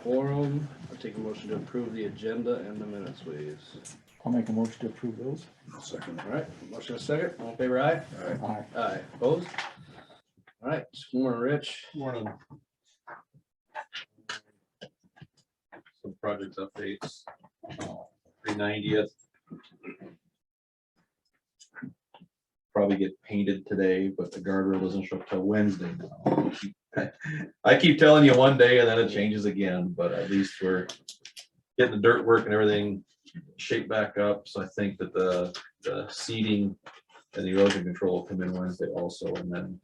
quorum. I'll take a motion to approve the agenda and the minutes, please. I'll make a motion to approve those. Second. All right, motion a second, all in favor, aye? Aye. Aye, opposed? All right, good morning, Rich. Morning. Some project updates. 390th. Probably get painted today, but the guardrail doesn't show up till Wednesday now. I keep telling you one day and then it changes again, but at least we're getting the dirt work and everything shaped back up. So I think that the seeding and the erosion control will come in Wednesday also, and then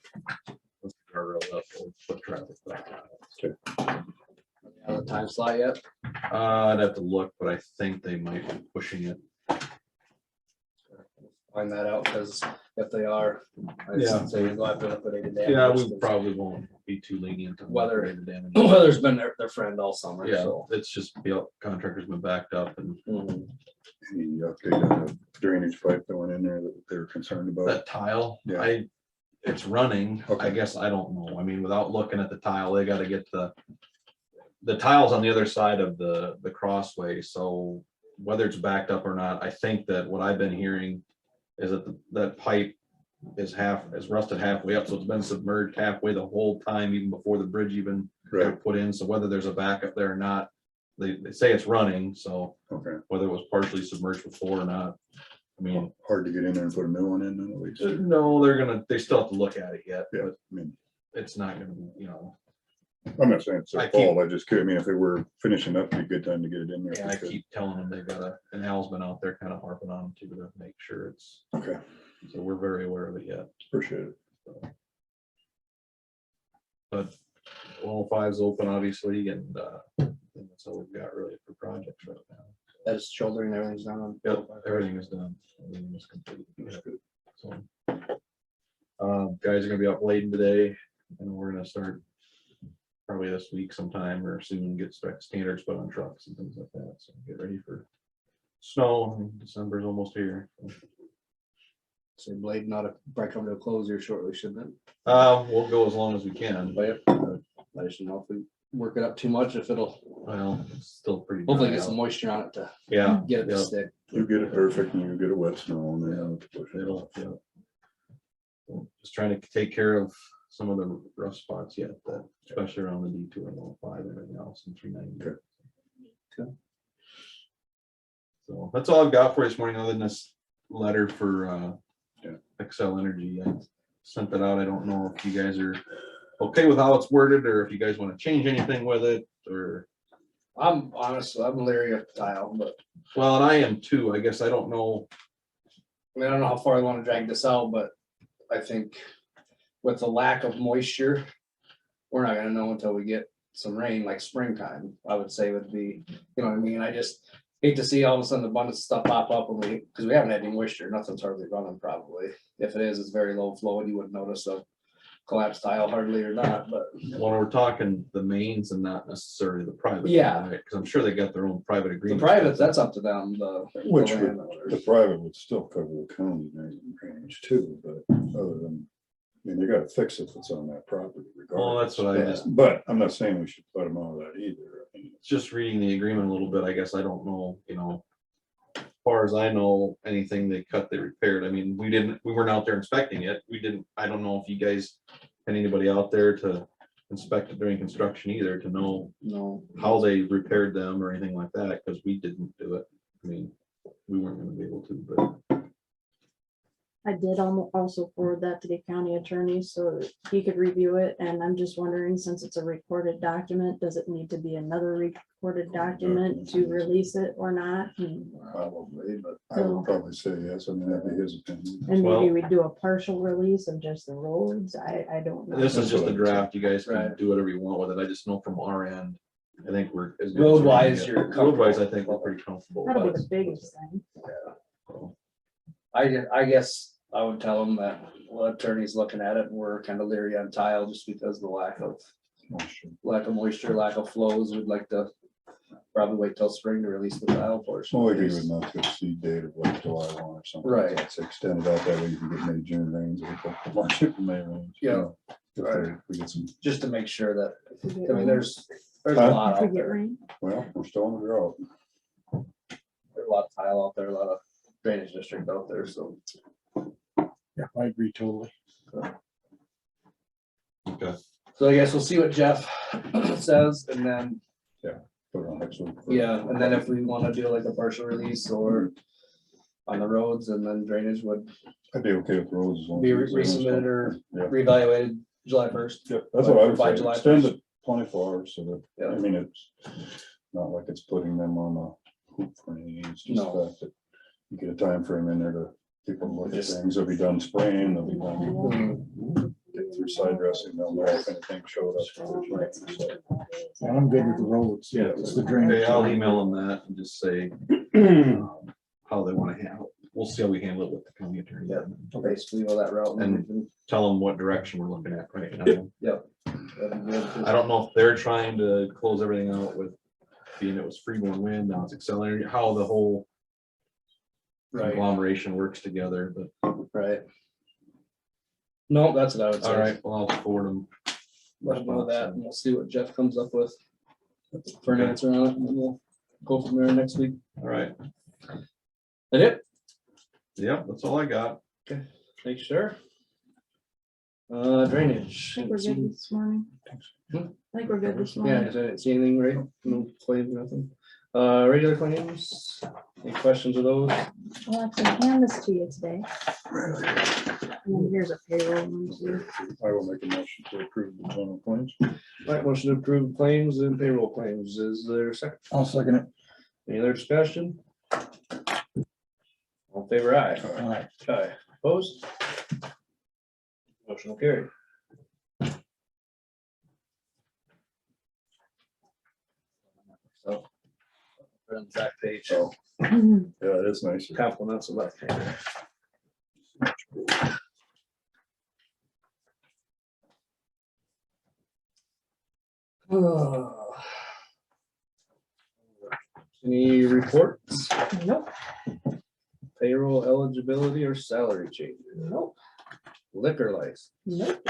once the guardrail up, we'll put traffic back on. Have a time slot yet? I'd have to look, but I think they might be pushing it. Find that out, because if they are, Yeah. I'd say you go after liquidated damage. Yeah, we probably won't be too lenient on Weather. liquidated damage. Weather's been their friend all summer, Yeah, so. it's just the contractor's been backed up, and Mhm. Any update on the drainage pipe that went in there that they were concerned about? that tile, Yeah. it's running. I Okay. guess I don't know. I mean, without looking at the tile, they gotta get the tile's on the other side of the crossway, so whether it's backed up or not, I think that what I've been hearing is that that pipe is rusted halfway up, so it's been submerged halfway the whole time, even before the bridge even got Right, put in. So whether there's a backup there or not, they say it's running, so okay. whether it was partially submerged before or not, I mean, Hard to get in there and put a new one in then at least. no, they still have to look at it yet, Yeah, but I mean, it's not gonna be, you know, I'm not saying it's I their keep- fault, I just could, I mean, if they were finishing up, it'd be a good time to get it in there. I keep telling them they've gotta, and Al's been out there kind of harping on them too, to make sure it's, Okay, so we're very aware of it yet. appreciate it. But 105 is open, obviously, and that's all we've got really for projects right now. That is shouldering, everything's done on. Yep, everything is done. Everything is complete. That's good. So, guys are gonna be up late today, and we're gonna start probably this week sometime or soon, get standards put on trucks and things like that, so get ready for snow. December's almost here. So Blade not a, probably come to a close here shortly, shouldn't it? We'll go as long as we can, but But I just know if we work it up too much, if it'll well, it's still pretty. hopefully dry get some out. moisture on it to Yeah, get it to yeah. stick. You get it perfect and you get a wet snow and then push it. It'll, yeah. So just trying to take care of some of the rough spots yet, especially around the D2 and 105 and everything else in 390. Okay. Okay. So that's all I've got for you this morning, other than this letter for Yeah. Excel Energy. I sent that out. I don't know if you guys are okay with how it's worded, or if you guys want to change anything with it, or, I'm honestly, I'm leery of tile, but well, and I am too. I guess I don't know. I mean, I don't know how far I want to drag this out, but I think with the lack of moisture, we're not gonna know until we get some rain, like springtime, I would say would be, you know what I mean? I just hate to see all of a sudden a bunch of stuff pop up and because we haven't had any moisture, nothing's hardly running probably. If it is, it's very low flow and you wouldn't notice a collapsed tile hardly or not, but When we're talking the mains and not necessarily the private. Yeah. Because I'm sure they got their own private the agreement. private, that's up to them, the Which would, landowners. the private would still cover the county drainage too, but other than, I mean, they gotta fix it if it's on that property regardless. Well, that's what I just, But I'm not saying we should let them out of that either. I mean, just reading the agreement a little bit, I guess I don't know, as far as I know, anything they cut, they repaired. I mean, we weren't out there inspecting it. I don't know if you guys had anybody out there to inspect it during construction either, to know No. how they repaired them or anything like that, because we didn't do it. I mean, we weren't gonna be able to, but I did also forward that to the county attorney so that he could review it, and I'm just wondering, since it's a recorded document, does it need to be another recorded document to release it or not? Probably, but I would probably say yes. I mean, that'd be his opinion. And Well- maybe we do a partial release of just the roads, I don't know. this is That's just what a I would say. draft. You guys can Right. do whatever you want with it. I just know from our end, I think we're. as good as we're Road gonna wise, get. you're Road wise, I comfortable. think we're pretty comfortable. That'll be but- the biggest thing. so, I guess I would tell them that, well, attorney's looking at it and we're kind of leery on tile just because of the lack of moisture, lack of flows. We'd like to probably wait till spring to release the tile portion. Well, we would not to exceed date of like July 1 or something. Right. That's extended out that way. You can get May, June rains, or March, April, May rains. Yeah. If Right. we get some, Just to make sure that, If we I get mean, there's There's a lot If we out get there. rain. Well, we're still in the drought. There's a lot of tile out there, a lot of drainage district out there, so. Yeah, I agree totally. Okay. So I guess we'll see what Jeff says and then, Put it on next week. yeah, and then if we wanna do like a partial release or on the roads and then drainage would I'd be okay with roads. as long be as it's- resubmitted or Yeah, reevaluated July 1st. yeah, that's what I would By say. July Extend 1st. it 24 hours so that, Yeah. I mean, it's not like it's putting them on a hoop for anything. It's just No. the fact that you get a time frame in there to people look at Just- things. They'll be done spraying, they'll be done Mhm. get through side dressing. They'll know if anything showed up. So, And I'm good with the roads. Yeah. It's the drainage. Okay, I'll email them that and just say how they wanna handle it. We'll see how we handle it with the county attorney. Yeah. Basically go that route and Tell them what direction we're looking at right now. that'd be good. I don't know if they're trying to close everything out with being it was freeborn wind, now it's accelerating, how the whole Right, conglomeration works together, but right. No, that's what I would say. all right, well, I'll forward them. Let him know that and we'll see what Jeff comes up with for an answer on it and then we'll go from there next week. All right, That it? yep, that's all I got. Thanks, sure. Drainage. I think we're good this morning. Hmm? I think we're good this Yeah, morning. I didn't see anything, right? No claims, nothing. Regular claims, any questions of those? I'll actually hand this to you today. And then here's a payroll one too. I will make a motion to approve the general claims. All right, motion to approve claims and payroll claims. Is there a second? I'll second it. Any other discussion? All in favor, aye. All right. Aye. Opposed? Motion will carry. So. Put on the back page, Oh, yeah, it is nice. compliments of left hand. Any reports, Nope, payroll eligibility or salary changes? nope, Liquor license, nope.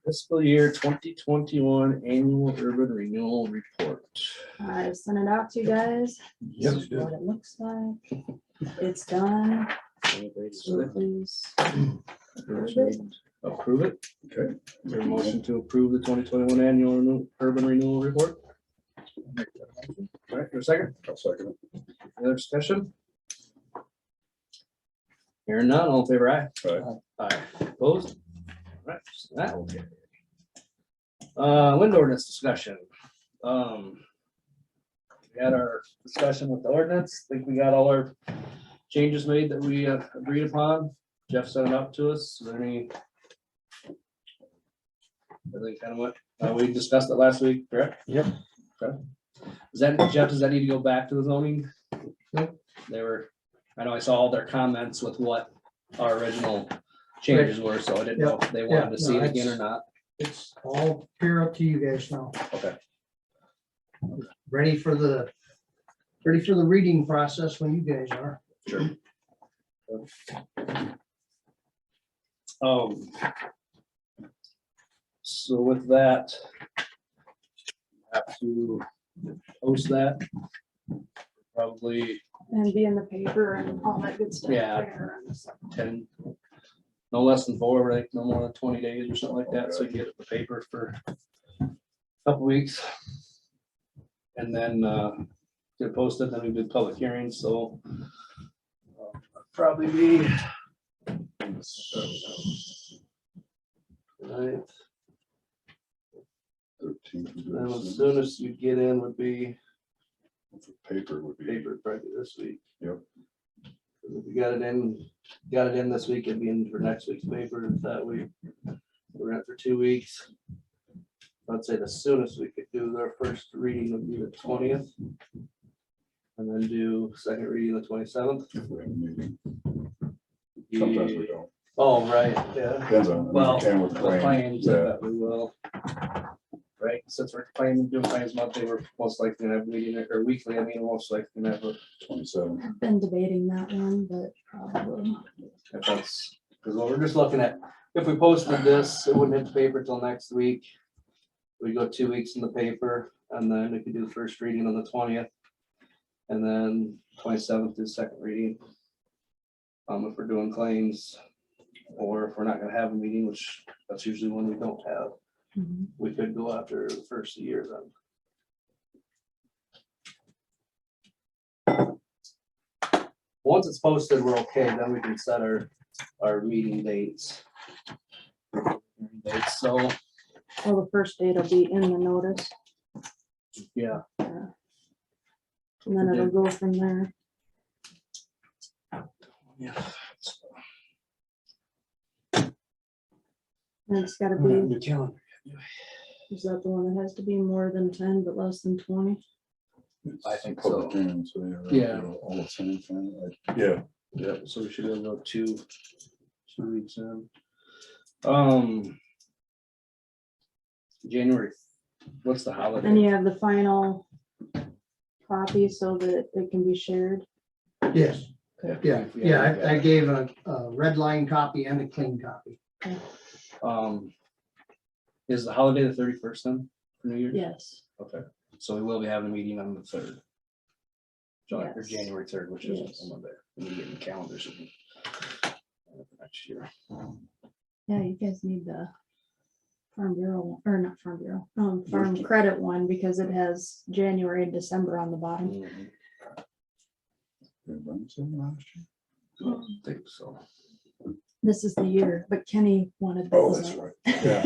fiscal year 2021 annual urban renewal report. I sent it out to you guys. Yes, This is what it looks like. It's done. So please. Approve it. Okay. Is there a motion to approve the 2021 annual urban renewal report? All right, for a second, I'll second it. any other discussion? Hearing none, all in favor, aye. Aye. Aye, opposed? All right, so that will carry. Wind ordinance discussion. We had our discussion with the ordinance, think we got all our changes made that we agreed upon. Jeff sent it up to us, is there any? I think kind of what, we discussed it last week, correct? Yep. Okay. Does that, Jeff, does that need to go back to the zoning? They were, I know I saw all their comments with what our original changes were, so I didn't know if they wanted to see it again or not. It's all fair up to you guys now. Okay. Ready for the reading process when you guys are. Sure. So with that, have to post that. Probably And be in the paper and all that good stuff. Yeah. there. 10, no less than 4, right? No more than 20 days or something like that, so you get it in the paper for a couple weeks. And then get it posted, then we do public hearings, so probably be right. 13th would be And the as soon as you get in would be paper would be. paper probably this week. Yep. If we got it in this week, it'd be in for next week's paper, if that week. We're in it for 2 weeks. I'd say the soonest we could do our first reading would be the 20th. And then do second reading the 27th. If we have a meeting. Sometimes we don't. Oh, right, yeah. Depends on. Well, can with the claims. claims, I Yeah. bet we will. Right, since we're doing claims monthly, we're most likely gonna have a meeting, or weekly, I mean, most likely gonna have a, 27. I've been debating that one, but probably. if that's, because we're just looking at, if we posted this, it wouldn't hit the paper till next week. we go 2 weeks in the paper, and then we could do the first reading on the 20th. And then 27th is second reading. If we're doing claims, or if we're not gonna have a meeting, which that's usually when we don't have, Mhm. we could go after the first of the year then. Once it's posted, we're okay, then we can set our meeting dates. So, Well, the first date will be in the notice, yeah, and then it'll go from there. yeah. And it's gotta We're not in be, the calendar. is that the one that has to be more than 10 but less than 20? I think Public so. hearing, so yeah. Yeah. All the same thing, yeah. Yeah, so we should be able to go 2 weeks in. January, what's the And holiday? you have the final copy so that it can be shared. Yes, Okay. yeah, I gave a red line copy and a clean copy. Is the holiday the 31st then, for New Year's? Yes, Okay, so we will be having a meeting on the 3rd. Or Yes. January 3rd, which is Yes. a Monday, when we get in the calendars. Next year. yeah, you guys need the Farm Bureau, or not Farm Bureau, Farm Credit one, because it has January and December on the bottom. Mhm. Did I run some last year? I don't think so. This is the year, but Kenny wanted Oh, those. that's out. right. Yeah,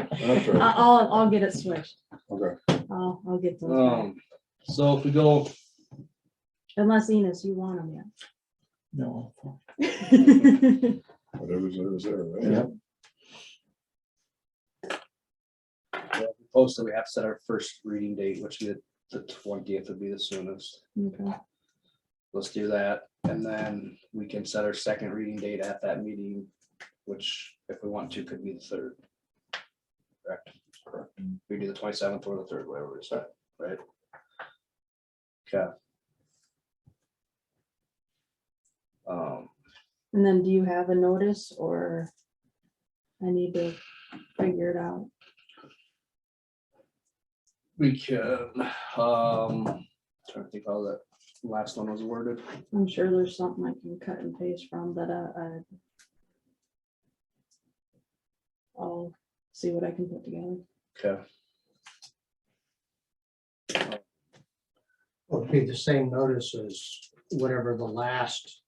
that's right. I'll get it switched. Okay. I'll get those. back. So if we go, Unless Enos, you want them No. yet. Whatever's there is there, right? Yep. posted, we have to set our first reading date, which is the 20th would be the soonest. Okay. Let's do that, and then we can set our second reading date at that meeting, which if we want to, could be the 3rd. Correct. Correct. We do the 27th or the 3rd, whatever we set, right? Okay. And then do you have a notice or I need to figure it out? We can, trying to think how that last one was worded. I'm sure there's something I can cut and paste from, but I'll see what I can put together. Okay. Well, it'd be the same notice as whatever the last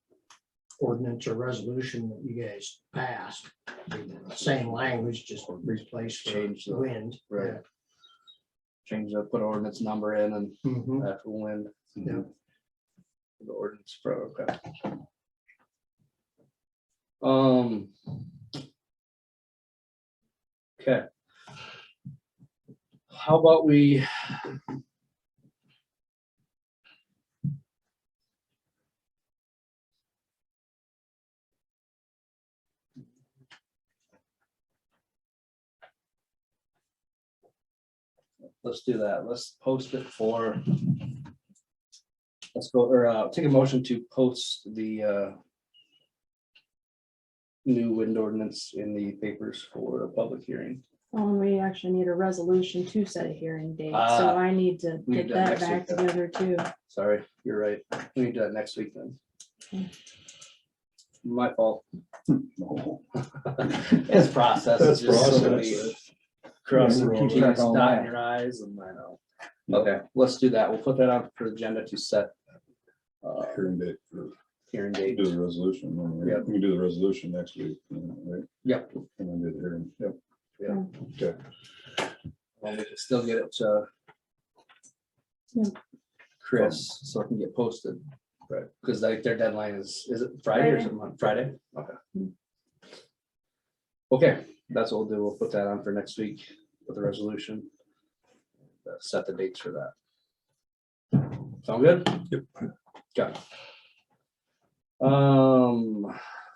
ordinance or resolution that you guys passed. Be the same language, just replace Change the- wind. Right. Change the, put ordinance number in and Mhm. actual wind. Yeah. The ordinance pro, okay. Okay. How about we? Let's do that. Let's post it for. Let's go, or take a motion to post the new wind ordinance in the papers for a public hearing. Well, and we actually need a resolution to set a hearing date, so Ah, I need to we get need that that next back week then. together too. Sorry, you're right. We need to do that next week then. Okay. My fault. No. It's process. It's That's just so process. many cross Yeah, the we keep T's, track of all dotting that. your eyes, and I know. Okay, let's do that. We'll put that on for the agenda to set Hearing date for, hearing date. do the resolution, Yep. we can do the resolution next week, right? Yep. And then do the hearing, yep. Yeah. Okay. And we can still get it to Yeah. Chris, so it can get posted. Right. Because like their deadline is it Friday or Friday. something? Friday? Okay. Hmm. Okay, that's what we'll do. We'll put that on for next week with the resolution. Set the dates for that. Sound good? Yep. Got it.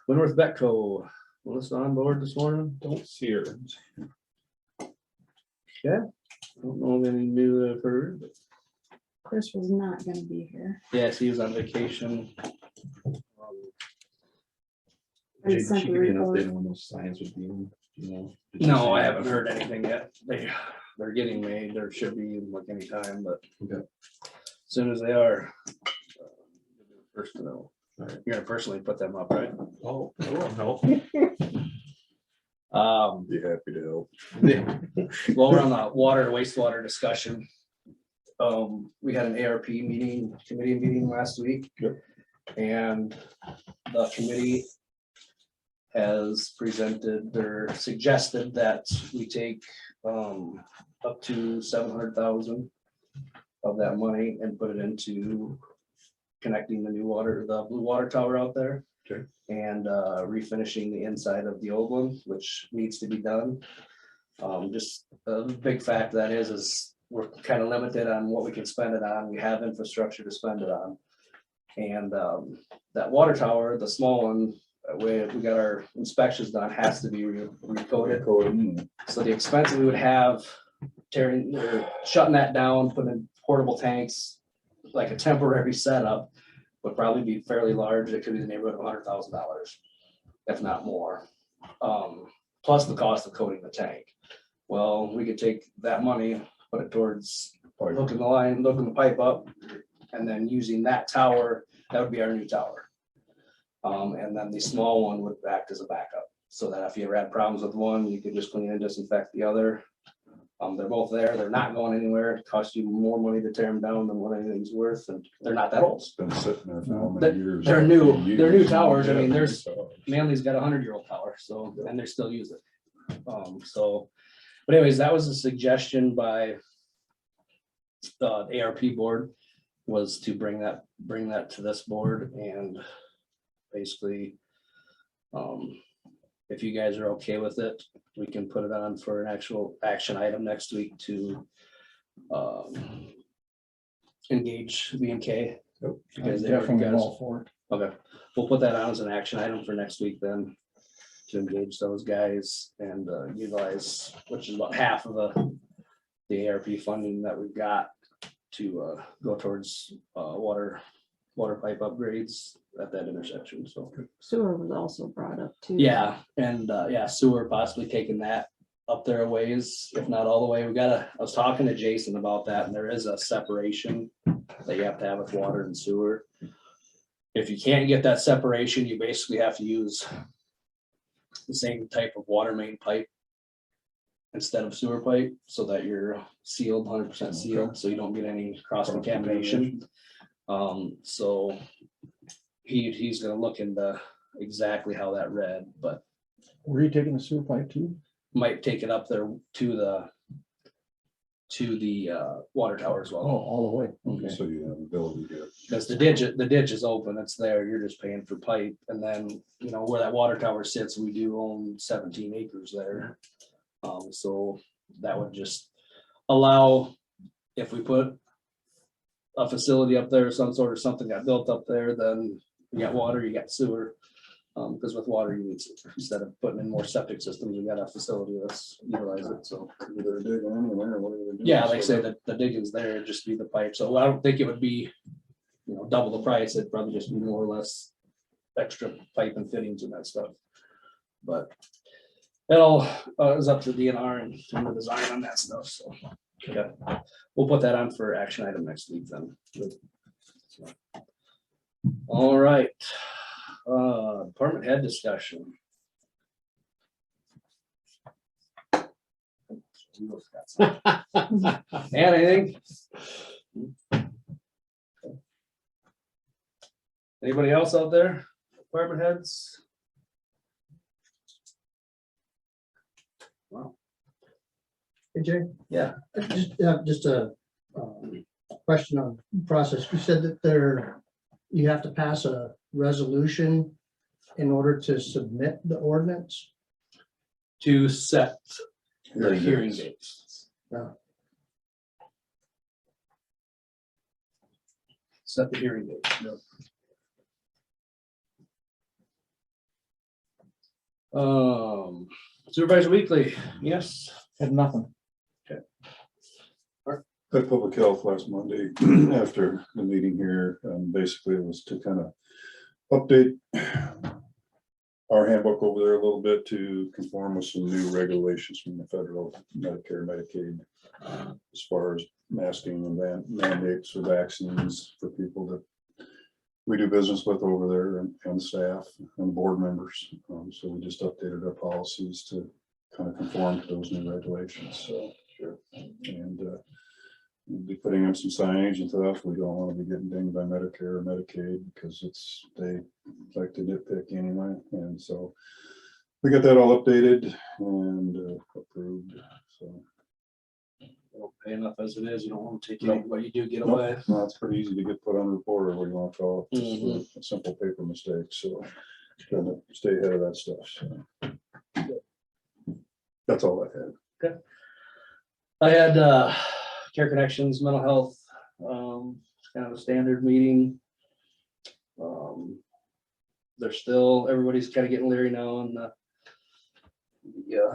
Winworth Betco, Melissa on board this morning? Don't see her. Okay. Don't know of any new that I've heard, but Chris was not gonna be here. yes, he was on vacation. I Jay, did sent she the give you an report. update on when those signs would be in? you know? Did you No, I see- haven't heard anything yet. They're getting made. There should be like any time, but Okay. as soon as they are. First to know. Alright. You're gonna personally put them up, right? Oh, that won't help. Be happy to help. While we're on the water and wastewater discussion. We had an ARP committee meeting last week. Yep. And the committee has presented or suggested that we take up to 700,000 of that money and put it into connecting the blue water tower out there. Okay. And refinishing the inside of the old one, which needs to be done. Just a big fact of that is we're kind of limited on what we can spend it on. We have infrastructure to spend it on. And that water tower, the small one, we got our inspections done, has to be recoated. So the expense we would have tearing, or shutting that down, putting in portable tanks, like a temporary setup, would probably be fairly large. It could be in the neighborhood of $100,000, if not more. Plus the cost of coating the tank. Well, we could take that money, put it towards hooking the pipe up, and then using that tower, that would be our new tower. And then the small one would act as a backup, so that if you ever had problems with one, you could just clean and disinfect the other. They're both there. They're not going anywhere. It costs you more money to tear them down than what anything's worth, and they're not that old. It's been sitting there for how They're- many years? they're new. They're new Years. towers. I mean, Yeah, there's- new towers. Manly's got a 100-year-old tower, so, and they still use it. But anyways, that was a suggestion by the ARP board, was to bring that to this board, and basically, if you guys are okay with it, we can put it on for an actual action item next week to engage B&K. Yep. Because they Definitely already got us. all for it. Okay, we'll put that on as an action item for next week then, to engage those guys and utilize, which is about half of the ARP funding that we've got to go towards water pipe upgrades at that intersection, so. Sewer was also brought up too. Yeah, and sewer, possibly taking that up there a ways, if not all the way. I was talking to Jason about that, and there is a separation that you have to have with water and sewer. If you can't get that separation, you basically have to use the same type of water main pipe instead of sewer pipe, so that you're sealed, 100% sealed, so you don't get any cross contamination. So he's gonna look into exactly how that read, but Were you taking the sewer pipe too? might take it up there to the water tower as Oh, well. all the way. Okay. So you have ability to. Because the ditch is open, it's there, you're just paying for pipe, and then, where that water tower sits, we do own 17 acres there. So that would just allow, if we put a facility up there, some sort of something got built up there, then you got water, you got sewer. Because with water, you need, instead of putting in more septic systems, you got a facility that's utilize it, so. They're digging anywhere, what are they doing? Yeah, like I say, the digging's there, it'd just be the pipe, so I don't think it would be, double the price, it'd probably just be more or less extra pipe and fittings and that stuff. But it all is up to DNR and the design on that stuff, so, yeah, we'll put that on for action item next week then. All right, department head discussion. And anything? Anybody else out there? Department heads? Wow. Hey, Jay? Yeah. Just a question on process. You said that you have to pass a resolution in order to submit the ordinance? To set the hearing dates. Yeah. Set the hearing date. Yep. Supervisor Weekly, yes. Had nothing. At Public Health last Monday after the meeting here, basically it was to kind of update our handbook over there a little bit to conform with some new regulations from the federal Medicare, Medicaid, as far as masking and mandates for vaccines for people that we do business with over there and staff and board members. So we just updated our policies to kind of conform to those new regulations. So, sure. And we'll be putting in some signage and stuff. We don't want to be getting dinged by Medicare or Medicaid because they like to nitpick anyway. And so we got that all updated and approved. So You don't pay enough as it is, you don't want to take what you do get away. no, it's pretty easy to get put on report or what you want to call it. Just a simple paper mistake. So trying to stay ahead of that stuff. So. That's all I had. I had Care Connections, mental health, kind of a standard meeting. They're still, everybody's kind of getting leery now on the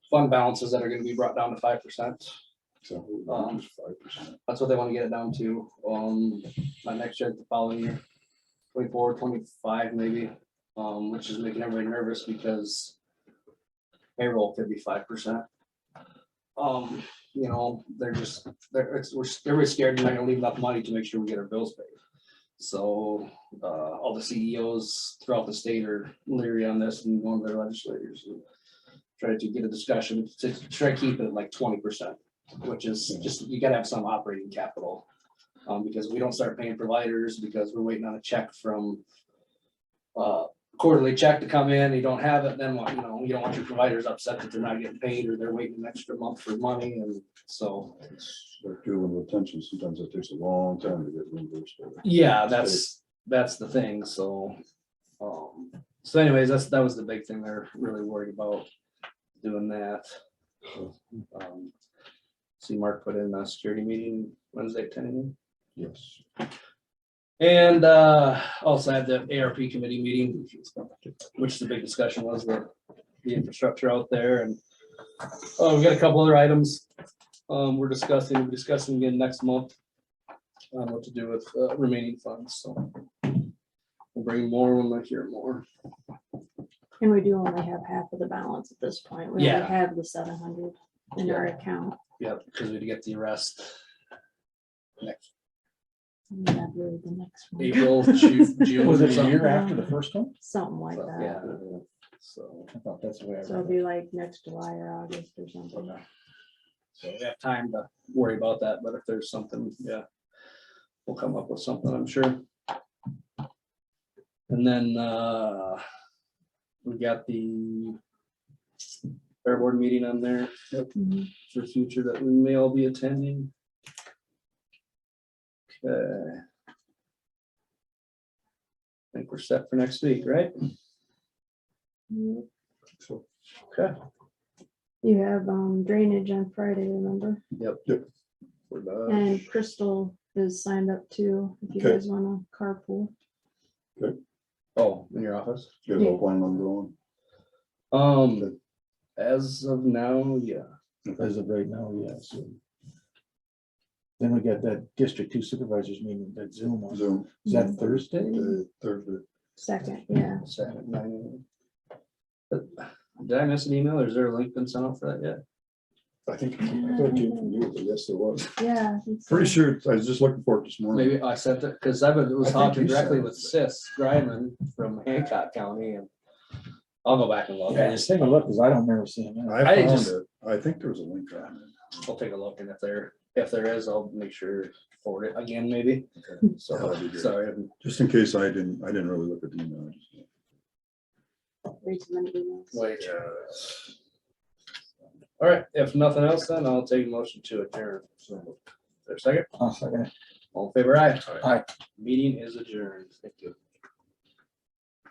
fund balances that are gonna be brought down to 5%. So 5%. That's what they want to get it down to, by next year, the following year, 24, 25 maybe, which is making everybody nervous because payroll could be 5%. You know, everybody's scared they're not gonna leave enough money to make sure we get our bills paid. So, all the CEOs throughout the state are leery on this and going to their legislators and try to get a discussion to try to keep it at like 20%, which is just, you gotta have some operating capital. Because we don't start paying providers because we're waiting on a check from, quarterly check to come in, you don't have it, then what, you know, you don't want your providers upset that they're not getting paid or they're waiting an extra month for money, and so. It's like dealing with pension. Sometimes it takes a long time to get reimbursed. Yeah, that's the thing, so. So anyways, that was the big thing they're really worried about, doing that. See Mark put in a security meeting Wednesday at 10 a.m. Yes. And also had the ARP committee meeting, which the big discussion was the infrastructure out there, and we got a couple other items we're discussing again next month on what to do with remaining funds. So we'll bring more when I hear more. And we do only have half of the balance at this point. We Yeah. only have the 700 in our account. Yep, because we get the rest next Not really the next one. April, June. Was it a something. year after the first one? Something like Yeah. that. So. I thought that's the way I So it'll read it. be like next July or August or something. So we have time to worry about that, but if there's something, yeah, we'll come up with something, I'm sure. And then we got the fair board meeting on there Mhm. for future that we may all be attending. Okay. I think we're set for next week, right? Mhm. So Okay. You have drainage on Friday, remember? We're done. And Crystal is signed up too, if you Okay. guys wanna carpool. Oh, in your office? you guys all plan on going? As of now, yeah. As of right now, yes. Then we got that District 2 Supervisors meeting, that Zoom on. Zoom. Is that Thursday? Thursday. Second, yeah. Second, 9 a.m. Did I miss an email, or is there a link been sent out for that yet? I thought it came from you, but yes, there was. Yeah. I think so. Pretty sure, I was just looking for it this morning. Maybe I sent it, because I was I think talking you directly sent with it. Sis Greiman from Hancock County, and I'll go back and look. Yeah, just take a look, because I don't remember seeing that. I I found just- it. I think there was a link on it. I'll take a look, and if there is, I'll make sure to forward it again, maybe. Okay. Yeah, So, that'd be great. sorry. Just in case I didn't really look at the email. Way too many emails. Wait. All right, if nothing else, then I'll take a motion to adjourn. So, is there a second? I'll second it. All in favor, aye. Aye. Meeting is adjourned. Thank you.